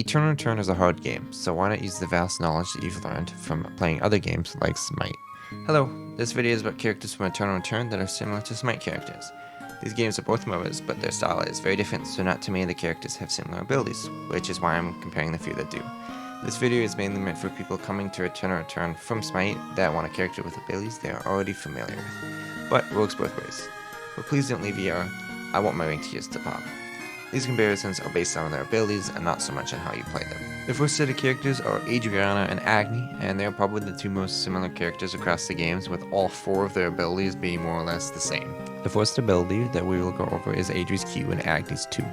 Eternal Return is a hard game, so why not use the vast knowledge that you've learned from playing other games like Smite? Hello, this video is about characters from Eternal Return that are similar to Smite characters. These games are both MOBAs, but their style is very different, so not too many of the characters have similar abilities, which is why I'm comparing the few that do. This video is mainly meant for people coming to Eternal Return from Smite that want a character with abilities they are already familiar with, but it works both ways. But please don't leave here, I want my rank tiers to pop. These comparisons are based on their abilities and not so much on how you play them. The first set of characters are Adriana and Agni, and they are probably the two most similar characters across the games, with all four of their abilities being more or less the same. The first ability that we will go over is Adri's Q and Agni's 2.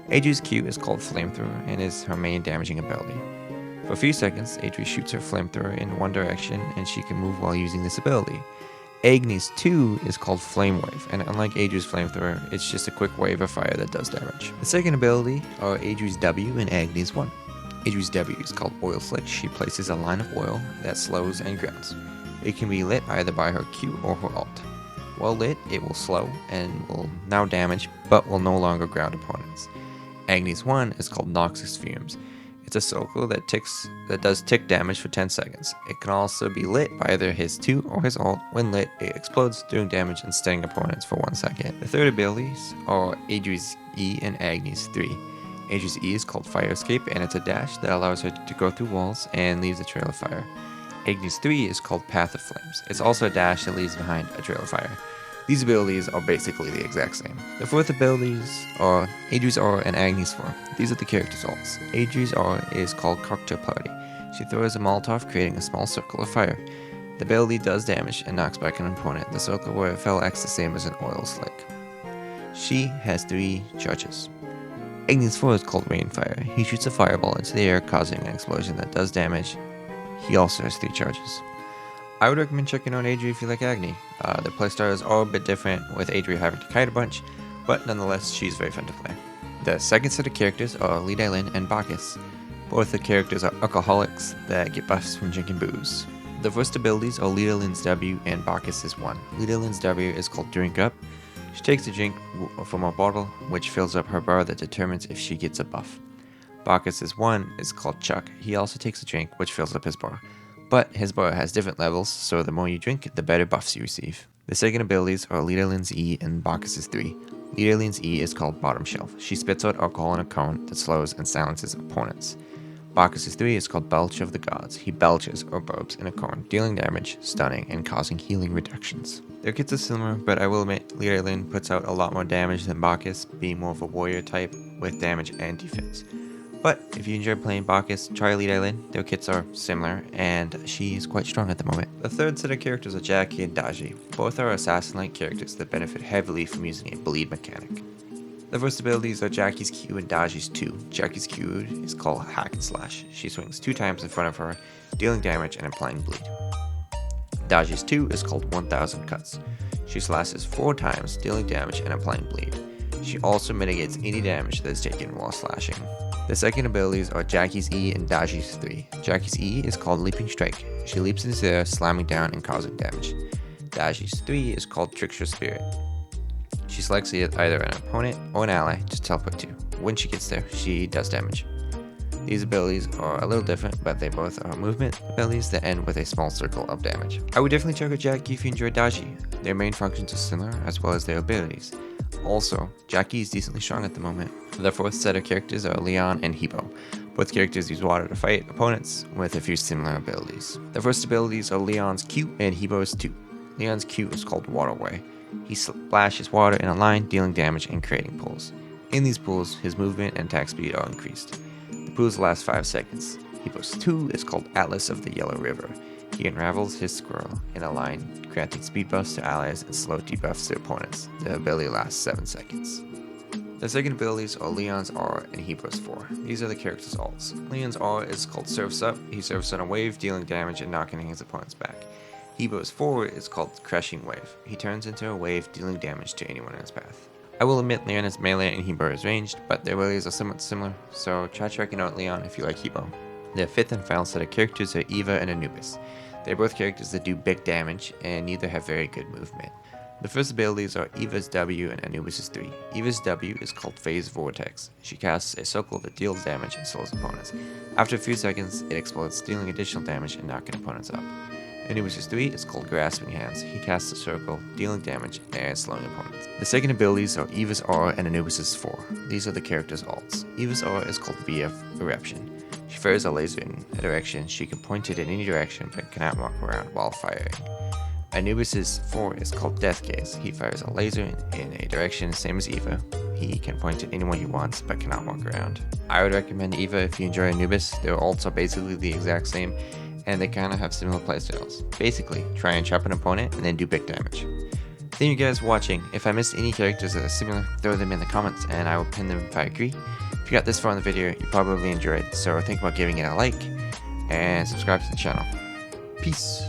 Adri's Q is called Flamethrower and is her main damaging ability. For a few seconds, Adri shoots her flamethrower in one direction and she can move while using this ability. Agni's 2 is called Flame Wave, and unlike Adri's Flamethrower, it's just a quick wave of fire that does damage. The second ability are Adri's W and Agni's 1. Adri's W is called Oil Flick. She places a line of oil that slows and grounds. It can be lit either by her Q or her alt. While lit, it will slow and will now damage, but will no longer ground opponents. Agni's 1 is called Noxus Fumes. It's a circle that does tick damage for 10 seconds. It can also be lit by either his 2 or his alt. When lit, it explodes, doing damage and stunning opponents for 1 second. The third abilities are Adri's E and Agni's 3. Adri's E is called Fire Escape, and it's a dash that allows her to go through walls and leaves a trail of fire. Agni's 3 is called Path of Flames. It's also a dash that leaves behind a trail of fire. These abilities are basically the exact same. The fourth abilities are Adri's R and Agni's 4. These are the character's alts. Adri's R is called Cocktail Party. She throws a Molotov, creating a small circle of fire. The ability does damage and knocks back an opponent. The circle where it fell acts the same as an oil slick. She has 3 charges. Agni's 4 is called Rainfire. He shoots a fireball into the air, causing an explosion that does damage. He also has 3 charges. I would recommend checking out Adri if you like Agni. Their playstyles are a bit different, with Adri having to kite a bunch, but nonetheless, she's very fun to play. The second set of characters are Li Dallin and Bacchus. Both the characters are alcoholics that get buffs from drinking booze. The first abilities are Li Dallin's W and Bacchus' 1. Li Dallin's W is called Drink Up. She takes a drink from a bottle, which fills up her bar that determines if she gets a buff. Bacchus' 1 is called Chuck. He also takes a drink, which fills up his bar. But his bar has different levels, so the more you drink, the better buffs you receive. The second abilities are Li Dallin's E and Bacchus' 3. Li Dallin's E is called Bottom Shelf. She spits out alcohol in a cone that slows and silences opponents. Bacchus' 3 is called Belch of the Gods. He belches or burps in a cone, dealing damage, stunning, and causing healing reductions. Their kits are similar, but I will admit Li Dallin puts out a lot more damage than Bacchus, being more of a warrior type with damage and defense. But if you enjoy playing Bacchus, try Li Dallin. Their kits are similar, and she is quite strong at the moment. The third set of characters are Jackie and Daji. Both are assassin-like characters that benefit heavily from using a bleed mechanic. The first abilities are Jackie's Q and Daji's 2. Jackie's Q is called Hack and Slash. She swings 2 times in front of her, dealing damage and applying bleed. Daji's 2 is called 1000 Cuts. She slashes 4 times, dealing damage and applying bleed. She also mitigates any damage that is taken while slashing. The second abilities are Jackie's E and Daji's 3. Jackie's E is called Leaping Strike. She leaps into the air, slamming down and causing damage. Daji's 3 is called Trickster Spirit. She selects either an opponent or an ally to teleport to. When she gets there, she does damage. These abilities are a little different, but they both are movement abilities that end with a small circle of damage. I would definitely check out Jackie if you enjoy Daji. Their main functions are similar, as well as their abilities. Also, Jackie is decently strong at the moment. The fourth set of characters are Leon and Hebo. Both characters use water to fight opponents with a few similar abilities. The first abilities are Leon's Q and Hebo's 2. Leon's Q is called Waterway. He splashes water in a line, dealing damage and creating pools. In these pools, his movement and attack speed are increased. The pools last 5 seconds. Hebo's 2 is called Atlas of the Yellow River. He unravels his squirrel in a line, granting speed buffs to allies and slow debuffs to opponents. The ability lasts 7 seconds. The second abilities are Leon's R and Hebo's 4. These are the character's alts. Leon's R is called Surfs Up. He surfs on a wave, dealing damage and knocking his opponents back. Hebo's 4 is called Crashing Wave. He turns into a wave, dealing damage to anyone in his path. I will admit Leon is melee and Hebo is ranged, but their abilities are somewhat similar, so try checking out Leon if you like Hebo. The fifth and final set of characters are Eva and Anubis. They're both characters that do big damage, and neither have very good movement. The first abilities are Eva's W and Anubis' 3. Eva's W is called Phase Vortex. She casts a circle that deals damage and slows opponents. After a few seconds, it explodes, dealing additional damage and knocking opponents up. Anubis' 3 is called Grasping Hands. He casts a circle, dealing damage and slowing opponents. The second abilities are Eva's R and Anubis' 4. These are the character's alts. Eva's R is called VF Eruption. She fires a laser in a direction. She can point it in any direction but cannot walk around while firing. Anubis' 4 is called Death Gaze. He fires a laser in a direction same as Eva. He can point at anyone he wants but cannot walk around. I would recommend Eva if you enjoy Anubis. Their ults are basically the exact same and they kind of have similar playstyles. Basically, try and trap an opponent and then do big damage. Thank you guys for watching. If I missed any characters that are similar, throw them in the comments and I will pin them if I agree. If you got this far in the video, you probably enjoyed, so think about giving it a like and subscribe to the channel. Peace!